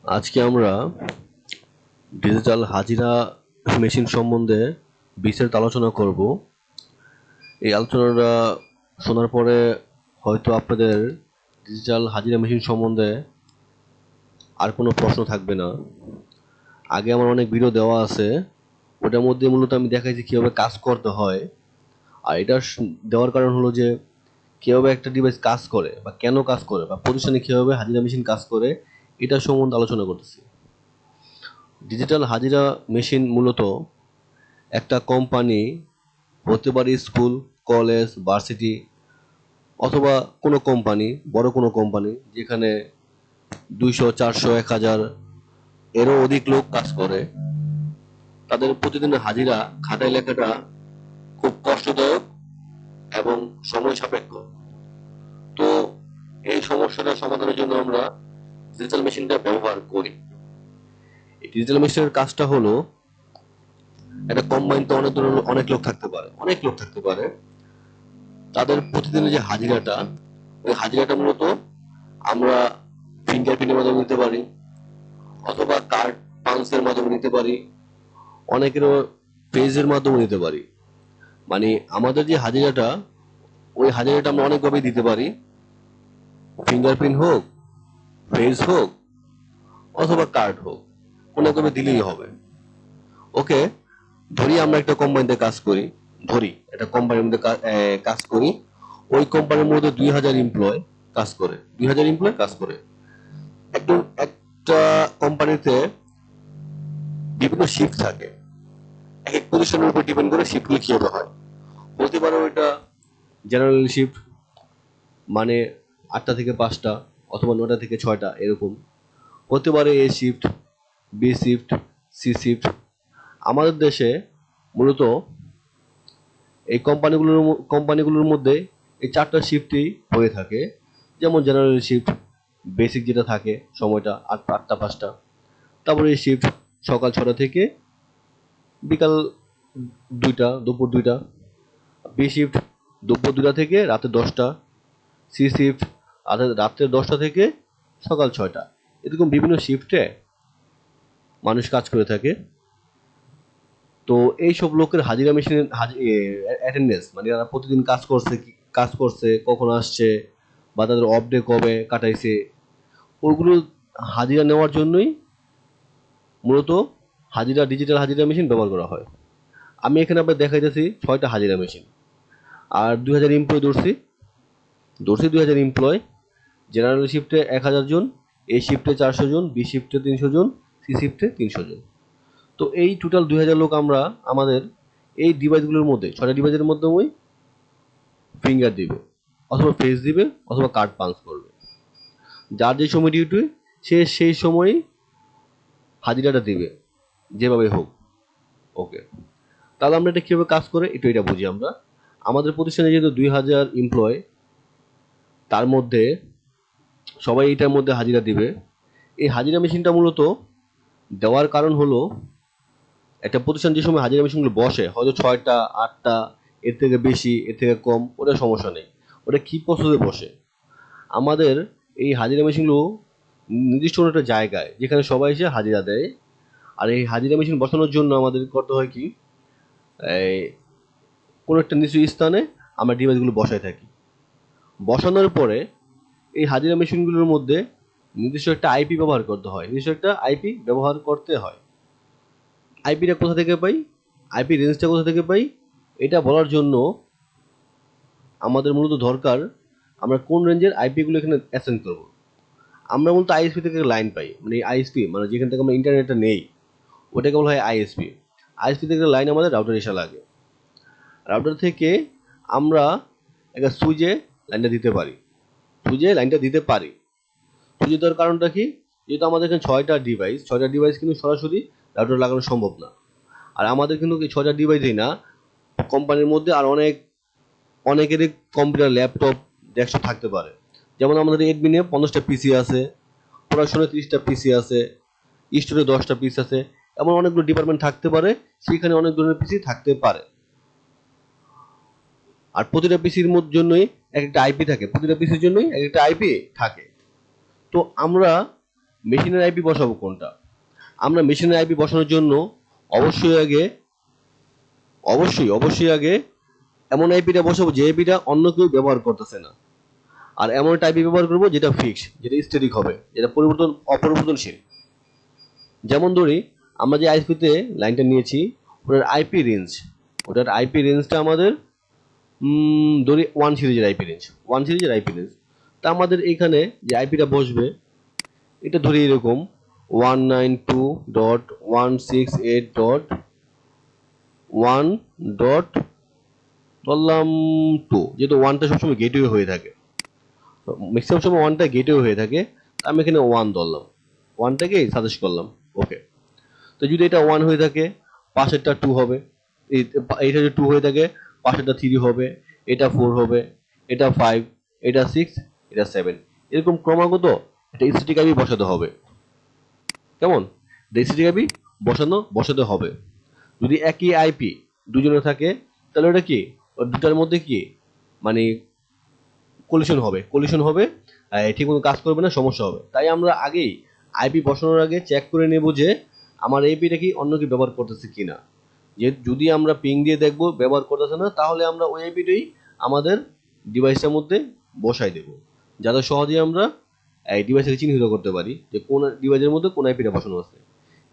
আজকে আমরা ডিজিটাল হাজিরা মেশিন সম্বন্ধে বিস্তারিত আলোচনা করব। এই আলোচনাটা শোনার পরে হয়তো আপনাদের ডিজিটাল হাজিরা মেশিন সম্বন্ধে আর কোনো প্রশ্ন থাকবে না। আগে আমার অনেক ভিডিও দেওয়া আছে, ওটার মধ্যে মূলত আমি দেখাইছি কীভাবে কাজ করতে হয়। আর এটা দেওয়ার কারণ হলো যে কীভাবে একটা ডিভাইস কাজ করে বা কেন কাজ করে বা প্রতিষ্ঠানে কীভাবে হাজিরা মেশিন কাজ করে এটা সম্বন্ধে আলোচনা করতেছি। ডিজিটাল হাজিরা মেশিন মূলত একটা কোম্পানি, হতে পারে স্কুল, কলেজ, ভার্সিটি অথবা কোনো কোম্পানি, বড় কোনো কোম্পানি যেখানে 200, 400, 1000 এরও অধিক লোক কাজ করে, তাদের প্রতিদিনের হাজিরা খাতায় লেখাটা খুব কষ্টদায়ক এবং সময় সাপেক্ষ। তো এই সমস্যাটা সমাধানের জন্য আমরা ডিজিটাল মেশিনটা ব্যবহার করি। এই ডিজিটাল মেশিনের কাজটা হলো, একটা কোম্পানিতে অনেক লোক থাকতে পারে, তাদের প্রতিদিনের যে হাজিরাটা, ওই হাজিরাটা মূলত আমরা ফিঙ্গারপ্রিন্টের মাধ্যমে নিতে পারি অথবা কার্ড পাঞ্চের মাধ্যমে নিতে পারি, অনেকেরও পেজের মাধ্যমে নিতে পারি। মানে আমাদের যে হাজিরাটা, ওই হাজিরাটা আমরা অনেকভাবে দিতে পারি, ফিঙ্গারপ্রিন্ট হোক, পেজ হোক অথবা কার্ড হোক, কোনোভাবে দিলেই হবে। ওকে, ধরি আমরা একটা কোম্পানিতে কাজ করি, একটা কোম্পানির মধ্যে কাজ করি, ওই কোম্পানির মধ্যে 2000 এমপ্লয় কাজ করে, একদম একটা কোম্পানিতে বিভিন্ন শিফট থাকে, এক এক পজিশনের উপর ডিপেন্ড করে শিফটগুলো কিভাবে হয়। বলতে পারো এটা জেনারেল শিফট, মানে 8টা থেকে 5টা অথবা 9টা থেকে 6টা এরকম। হতে পারে A shift, B shift, C shift. আমাদের দেশে মূলত এই কোম্পানিগুলোর মধ্যে এই 4টা শিফটই হয়ে থাকে। যেমন জেনারেল শিফট, বেসিক যেটা থাকে সময়টা 8টা 5টা। তারপরে এই শিফট সকাল 6টা থেকে বিকাল 2টা, দুপুর 2টা। বি শিফট দুপুর 2টা থেকে রাতে 10টা। সি শিফট রাত্রে 10টা থেকে সকাল 6টা। এরকম বিভিন্ন শিফটে মানুষ কাজ করে থাকে। তো এইসব লোকের হাজিরা মেশিনের অ্যাটেন্ডেন্স, মানে তারা প্রতিদিন কাজ করছে, কখন আসছে বা তাদের অফ ডে কবে কাটাইছে, ওইগুলো হাজিরা নেওয়ার জন্যই মূলত ডিজিটাল হাজিরা মেশিন ব্যবহার করা হয়। আমি এখানে আবার দেখাইতেছি 6টা হাজিরা মেশিন। আর 2000 এমপ্লয় ধরছি 2000 এমপ্লয়। জেনারেল শিফটে 1000 জন, এ শিফটে 400 জন, বি শিফটে 300 জন, সি শিফটে 300 জন। তো এই টোটাল 2000 লোক আমরা আমাদের এই ডিভাইসগুলোর মধ্যে, 6টা ডিভাইসের মাধ্যমেই ফিঙ্গার দিবে অথবা ফেস দিবে অথবা কার্ড পাঞ্চ করবে। যার যে সময় ডিউটি, সে সেই সময়ই হাজিরাটা দিবে, যেভাবে হোক। ওকে, তাহলে আমরা এটা কীভাবে কাজ করে একটু এটা বুঝি আমরা। আমাদের প্রতিষ্ঠানে যেহেতু 2000 এমপ্লয়, তার মধ্যে সবাই এইটার মধ্যে হাজিরা দিবে। এই হাজিরা মেশিনটা মূলত দেওয়ার কারণ হলো, একটা প্রতিষ্ঠান যে সময় হাজিরা মেশিনগুলো বসে, হয়তো 6টা 8টা, এর থেকে বেশি এর থেকে কম, ওটা সমস্যা নেই, ওটা কি প্রসেসে বসে। আমাদের এই হাজিরা মেশিনগুলো নির্দিষ্ট কোনো একটা জায়গায়, যেখানে সবাই এসে হাজিরা দেয়। আর এই হাজিরা মেশিন বসানোর জন্য আমাদের করতে হয় কি, এই কোনো একটা নির্দিষ্ট স্থানে আমরা ডিভাইসগুলো বসায় থাকি। বসানোর পরে এই হাজিরা মেশিনগুলোর মধ্যে নির্দিষ্ট একটা আইপি ব্যবহার করতে হয়। আইপিটা কোথা থেকে পাই, আইপি রেঞ্জটা কোথা থেকে পাই, এটা বলার জন্য আমাদের মূলত দরকার আমরা কোন রেঞ্জের আইপিগুলো এখানে অ্যাসাইন করব। আমরা মূলত আইএসপি থেকে লাইন পাই, মানে আইএসপি মানে যেখান থেকে আমরা ইন্টারনেটটা নেই, ওটাকে বলা হয় আইএসপি। আইএসপি থেকে লাইন আমাদের রাউটার এসে লাগে। রাউটার থেকে আমরা একটা সুইচে লাইনটা দিতে পারি। সুইচে দেওয়ার কারণটা কি, যেহেতু আমাদের এখানে 6টা ডিভাইস কিন্তু সরাসরি রাউটার লাগানো সম্ভব না। আর আমাদের কিন্তু এই 6টা ডিভাইসেই না, কোম্পানির মধ্যে আর অনেকেরই কম্পিউটার, ল্যাপটপ, ডেস্কটপ থাকতে পারে। যেমন আমাদের এডমিনে 50টা পিসি আছে, প্রোডাকশনে 30টা পিসি আছে, স্টোরে 10টা পিস আছে, এমন অনেকগুলো ডিপার্টমেন্ট থাকতে পারে, সেখানে অনেক ধরনের পিসি থাকতে পারে। আর প্রতিটা পিসির জন্যই এক একটা আইপি থাকে, তো আমরা মেশিনের আইপি বসাবো কোনটা? আমরা মেশিনের আইপি বসানোর জন্য অবশ্যই আগে এমন আইপিটা বসাবো যে আইপিটা অন্য কেউ ব্যবহার করতেছে না, আর এমন একটা আইপি ব্যবহার করবো যেটা ফিক্সড, যেটা স্ট্যাটিক হবে, যেটা অপরিবর্তনশীল। যেমন ধরি আমরা যে আইপিতে লাইনটা নিয়েছি ওটার আইপি রেঞ্জটা আমাদের ধরি ওয়ান সিরিজের আইপি রেঞ্জ। তা আমাদের এখানে যে আইপিটা বসবে এটা ধরি এরকম 192.168.1 ধরলাম 2, যেহেতু ওয়ানটা সবসময় গেটওয়ে হয়ে থাকে, ম্যাক্সিমাম সময় ওয়ানটা গেটওয়ে হয়ে থাকে, আমি এখানে 1 ধরলাম, ওয়ানটাকে সাজেস্ট করলাম। ওকে, তো যদি এটা 1 হয়ে থাকে পাশেরটা 2 হবে, এইটা যদি 2 হয়ে থাকে পাশেরটা 3 হবে, এটা 4 হবে, এটা 5, এটা 6, এটা 7, এরকম ক্রমাগত এটা স্ট্যাটিক আইপি বসাতে হবে। কেমন? স্ট্যাটিক আইপি বসাতে হবে। যদি একই আইপি দুজনে থাকে তাহলে ওটা কি, দুটার মধ্যে কি মানে কলিশন হবে, ঠিক মতো কাজ করবে না, সমস্যা হবে। তাই আমরা আগেই আইপি বসানোর আগে চেক করে নেব যে আমার আইপিটা কি অন্য কি ব্যবহার করতেছে কিনা। যে যদি আমরা পিং দিয়ে দেখবো ব্যবহার করতেছে না, তাহলে আমরা ওই আইপিটাই আমাদের ডিভাইসের মধ্যে বসাই দেব, যাতে সহজেই আমরা এই ডিভাইসকে চিহ্নিত করতে পারি যে কোন ডিভাইসের মধ্যে কোন আইপিটা বসানো আছে।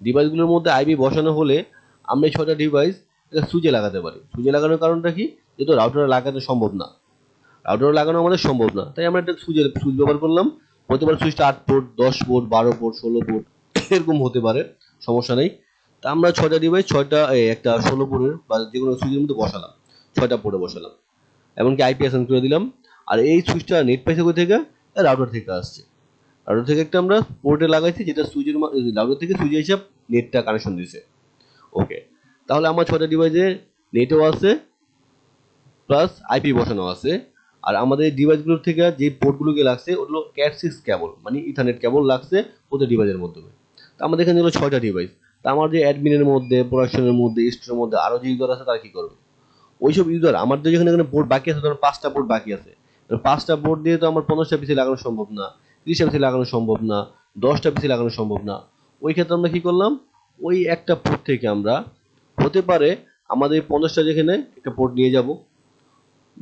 ডিভাইসগুলোর মধ্যে আইপি বসানো হলে আমরা এই 6টা ডিভাইস সুইচে লাগাতে পারি। সুইচে লাগানোর কারণটা কি, যেহেতু রাউটারে লাগানো সম্ভব না, আমাদের সম্ভব না, তাই আমরা একটা সুইচ ব্যবহার করলাম। হতে পারে সুইচটা 8 পোর্ট, 10 পোর্ট, 12 পোর্ট, 16 পোর্ট, এরকম হতে পারে, সমস্যা নেই। তা আমরা 6টা ডিভাইস একটা 16 পোর্টের বা যে কোনো সুইচের মধ্যে বসালাম, 6টা পোর্টে বসালাম, এমনকি আইপি অ্যাসাইন করে দিলাম। আর এই সুইচটা নেট পাইছে কোথা থেকে? রাউটার থেকে আসছে। রাউটার থেকে একটা আমরা পোর্টে লাগাইছি, যেটা রাউটার থেকে সুইচে হিসাব নেটটা কানেকশন দিয়েছে। ওকে, তাহলে আমার 6টা ডিভাইসে নেটও আছে প্লাস আইপি বসানো আছে। আর আমাদের ডিভাইসগুলোর থেকে যে পোর্টগুলোকে লাগছে ওগুলো ক্যাট6 কেবল, মানে ইথারনেট কেবল লাগছে প্রতি ডিভাইসের মাধ্যমে। তো আমাদের এখানে হলো 6টা ডিভাইস। তা আমার যে অ্যাডমিনের মধ্যে, প্রোডাকশনের মধ্যে, স্টোরের মধ্যে আরো যে ইউজার আছে তারা কি করবে? ওইসব ইউজার আমাদের যেখানে পোর্ট বাকি আছে, ধরুন 5টা পোর্ট বাকি আছে, 5টা পোর্ট দিয়ে তো আমার 50টা পিসি লাগানো সম্ভব না, 30টা পিসি লাগানো সম্ভব না, 10টা পিসি লাগানো সম্ভব না। ওই ক্ষেত্রে আমরা কি করলাম, ওই একটা পোর্ট থেকে আমরা হতে পারে আমাদের 50টা যেখানে একটা পোর্ট নিয়ে যাব,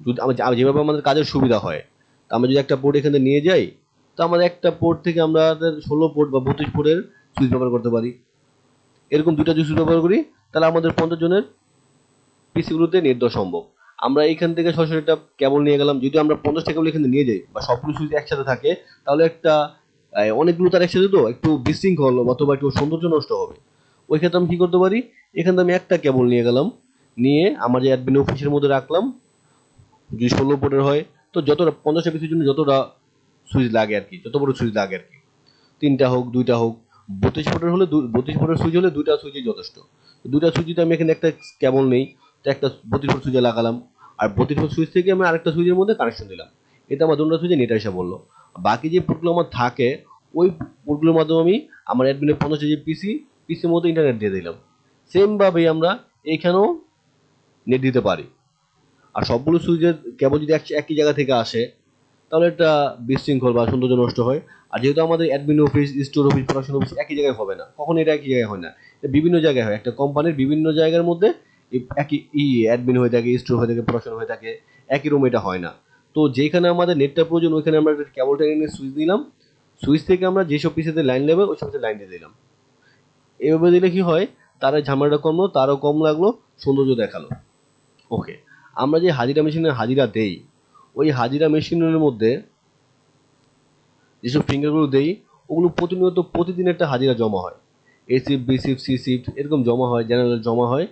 যদি যেভাবে আমাদের কাজের সুবিধা হয়। তা আমরা যদি একটা পোর্ট এখানে নিয়ে যাই, তো আমাদের একটা পোর্ট থেকে আমরা 16 পোর্ট বা 32 পোর্টের সুইচ ব্যবহার করতে পারি। এরকম দুইটা যদি সুইচ ব্যবহার করি তাহলে আমাদের 50 জনের পিসিগুলোতে নেট দেওয়া সম্ভব। আমরা এইখান থেকে সরাসরি একটা কেবল নিয়ে গেলাম, যদি আমরা 50টা কেবল এখানে নিয়ে যাই বা সবগুলো সুইচ একসাথে থাকে, তাহলে একটা অনেকগুলো তার একসাথে তো একটু বিশৃঙ্খল অথবা একটু সৌন্দর্য নষ্ট হবে। ওই ক্ষেত্রে আমি কি করতে পারি, এখান থেকে আমি একটা কেবল নিয়ে গেলাম, নিয়ে আমার যে অ্যাডমিন অফিসের মধ্যে রাখলাম। যদি 16 পোর্টের হয় তো যতটা 50টা পিসের জন্য যতটা সুইচ লাগে আর কি, যত বড় সুইচ লাগে আর কি, 3টা হোক 2টা হোক। 32 পোর্টের হলে 32 পোর্টের সুইচ হলে 2টা সুইচই যথেষ্ট। 2টা সুইচ যদি আমি এখানে একটা কেবল নেই, তো একটা 32 পোর্ট সুইচে লাগালাম, আর 32 পোর্ট সুইচ থেকে আমি আরেকটা সুইচের মধ্যে কানেকশন দিলাম, এটা আমার দুটো সুইচে নেট এসে বললো। বাকি যে পোর্টগুলো আমার থাকে ওই পোর্টগুলোর মাধ্যমে আমি আমার অ্যাডমিনের 50টা যে পিসির মধ্যে ইন্টারনেট দিয়ে দিলাম। সেম ভাবেই আমরা এইখানেও নেট দিতে পারি। আর সবগুলো সুইচের কেবল যদি একই জায়গা থেকে আসে তাহলে একটা বিশৃঙ্খল বা সৌন্দর্য নষ্ট হয়। আর যেহেতু আমাদের admin office, store office, production office একই জায়গায় হবে না, কখনো এটা একই জায়গায় হয় না, এটা বিভিন্ন জায়গায় হয়। একটা কোম্পানির বিভিন্ন জায়গার মধ্যে একই অ্যাডমিন হয়ে থাকে, স্টোর হয়ে থাকে, প্রোডাকশন হয়ে থাকে, একই রুমে এটা হয় না। তো যেখানে আমাদের নেটটা প্রয়োজন ওইখানে আমরা কেবলটা এনে সুইচ দিলাম, সুইচ থেকে আমরা যেসব পিসিতে লাইন নেবে ওই সব লাইন দিয়ে দিলাম। এভাবে দিলে কি হয়, তার ঝামেলাটা কমলো, তারও কম লাগলো, সৌন্দর্য দেখালো। ওকে, আমরা যে হাজিরা মেশিনে হাজিরা দেই, ওই হাজিরা মেশিনের মধ্যে যেসব ফিঙ্গারগুলো দেই ওগুলো প্রতিদিন একটা হাজিরা জমা হয়। A shift, B shift, C shift এরকম জমা হয়, জেনারেল জমা হয়।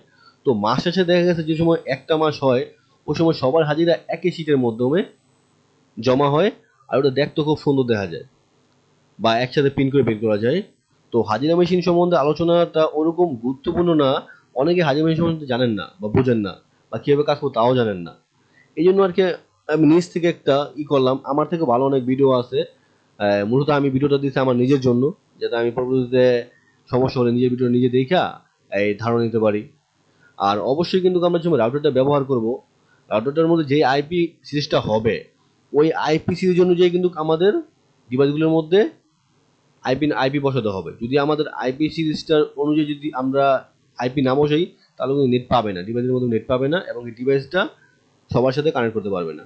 তো মাস শেষে দেখা গেছে যে সময় একটা মাস হয় ওই সময় সবার হাজিরা একই শিটের মাধ্যমে জমা হয়, আর ওটা দেখতে খুব সুন্দর দেখা যায় বা একসাথে পিন করে বের করা যায়। তো হাজিরা মেশিন সম্বন্ধে আলোচনাটা ওরকম গুরুত্বপূর্ণ না, অনেকে হাজিরা মেশিন সম্বন্ধে জানেন না বা বোঝেন না বা কীভাবে কাজ করবো তাও জানেন না। এই জন্য আর কি আমি নিজ থেকে একটা করলাম, আমার থেকে ভালো অনেক ভিডিও আছে। মূলত আমি ভিডিওটা দিচ্ছি আমার নিজের জন্য, যাতে আমি পরবর্তীতে সমস্যা হলে নিজের ভিডিও নিজে দেখা এই ধারণা নিতে পারি। আর অবশ্যই কিন্তু আমরা যখন রাউটারটা ব্যবহার করব, রাউটারটার মধ্যে যে আইপি সিরিজটা হবে ওই আইপি সিরিজ অনুযায়ী কিন্তু আমাদের ডিভাইসগুলোর মধ্যে আইপি বসাতে হবে। যদি আমাদের আইপি সিরিজটার অনুযায়ী যদি আমরা আইপি না বসাই, তাহলে কিন্তু নেট পাবে না, ডিভাইসের মধ্যে নেট পাবে না, এবং এই ডিভাইসটা সবার সাথে কানেক্ট করতে পারবে না।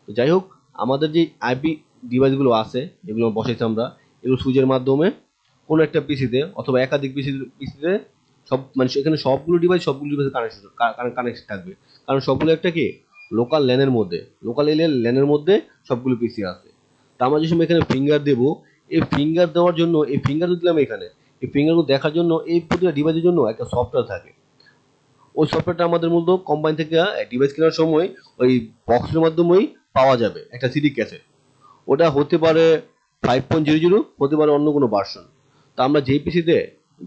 তো যাই হোক, আমাদের যে আইপি ডিভাইসগুলো আছে, এগুলো বসাইছি আমরা, এগুলো সুইচের মাধ্যমে কোনো একটা পিসিতে অথবা একাধিক পিসিতে সব মানে এখানে সবগুলো ডিভাইসে কানেকশন থাকবে। কারণ সবগুলো একটা কি লোকাল ল্যানের মধ্যে সবগুলো পিসি আছে। তা আমরা যে সময় এখানে ফিঙ্গার দেবো, এই ফিঙ্গার দেওয়ার জন্য, এই ফিঙ্গার দিলাম এখানে, এই ফিঙ্গারগুলো দেখার জন্য এই প্রতিটা ডিভাইসের জন্য একটা সফটওয়্যার থাকে। ওই সফটওয়্যারটা আমাদের মূলত কোম্পানি থেকে ডিভাইস কেনার সময় ওই বক্সের মাধ্যমেই পাওয়া যাবে, একটা সিডি ক্যাসেট। ওটা হতে পারে 5.00, হতে পারে অন্য কোনো ভার্সন। তা আমরা যেই পিসিতে,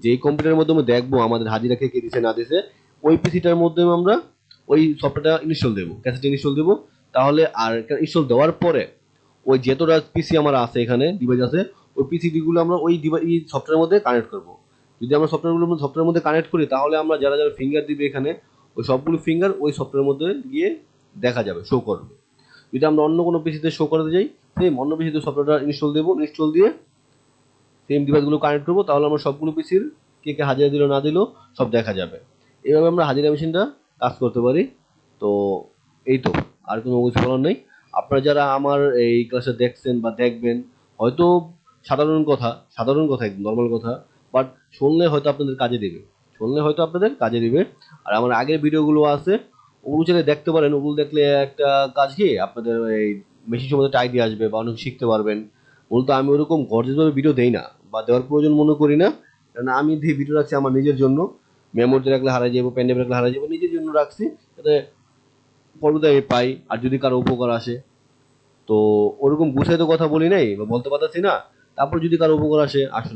যেই কম্পিউটারের মাধ্যমে দেখবো আমাদের হাজিরা কে দিছে না দিছে, ওই পিসিটার মধ্যে আমরা ওই সফটওয়্যারটা ইনস্টল দেবো, ক্যাসেট ইনস্টল দেবো। তাহলে আর ইনস্টল দেওয়ার পরে ওই যতটা পিসি আমার আছে, এখানে ডিভাইস আছে, ওই পিসিডি গুলো আমরা ওই ডিভাইস সফটওয়্যারের মধ্যে কানেক্ট করবো। যদি আমরা সফটওয়্যারের মধ্যে কানেক্ট করি, তাহলে আমরা যারা যারা ফিঙ্গার দিবে এখানে, ওই সবগুলো ফিঙ্গার ওই সফটওয়্যারের মধ্যে গিয়ে দেখা যাবে, শো করবে। যদি আমরা অন্য কোনো পিসিতে শো করতে যাই, সেম অন্য পিসিতে সফটওয়্যারটা ইনস্টল দেবো, ইনস্টল দিয়ে সেম ডিভাইসগুলো কানেক্ট করবো, তাহলে আমরা সবগুলো পিসির কে কে হাজিরা দিল না দিল সব দেখা যাবে। এইভাবে আমরা হাজিরা মেশিনটা কাজ করতে পারি। তো এই তো, আর কোনো কিছু বলার নেই। আপনারা যারা আমার এই ক্লাসে দেখছেন বা দেখবেন, হয়তো সাধারণ কথা, একদম নর্মাল কথা, বাট শুনলে হয়তো আপনাদের কাজে দিবে। আর আমার আগের ভিডিওগুলো আছে, ওগুলো চাইলে দেখতে পারেন। ওগুলো দেখলে একটা কাজ কি, আপনাদের এই মেশিন সম্বন্ধে একটা আইডিয়া আসবে বা অনেক শিখতে পারবেন। মূলত আমি ওরকম গর্জিয়াসভাবে ভিডিও দেই না বা দেওয়ার প্রয়োজন মনে করি না, কারণ আমি যে ভিডিও রাখছি আমার নিজের জন্য। মেমোরিতে রাখলে হারিয়ে যাবো, পেন ড্রাইভে রাখলে হারিয়ে যাবো, নিজের জন্য রাখছি, যাতে পর্বতে আমি পাই আর যদি কারো উপকার আসে। তো ওরকম গুছাই তো কথা বলি নাই বা বলতে পারতেছি না, তারপর যদি কারো উপকার আসে আসলে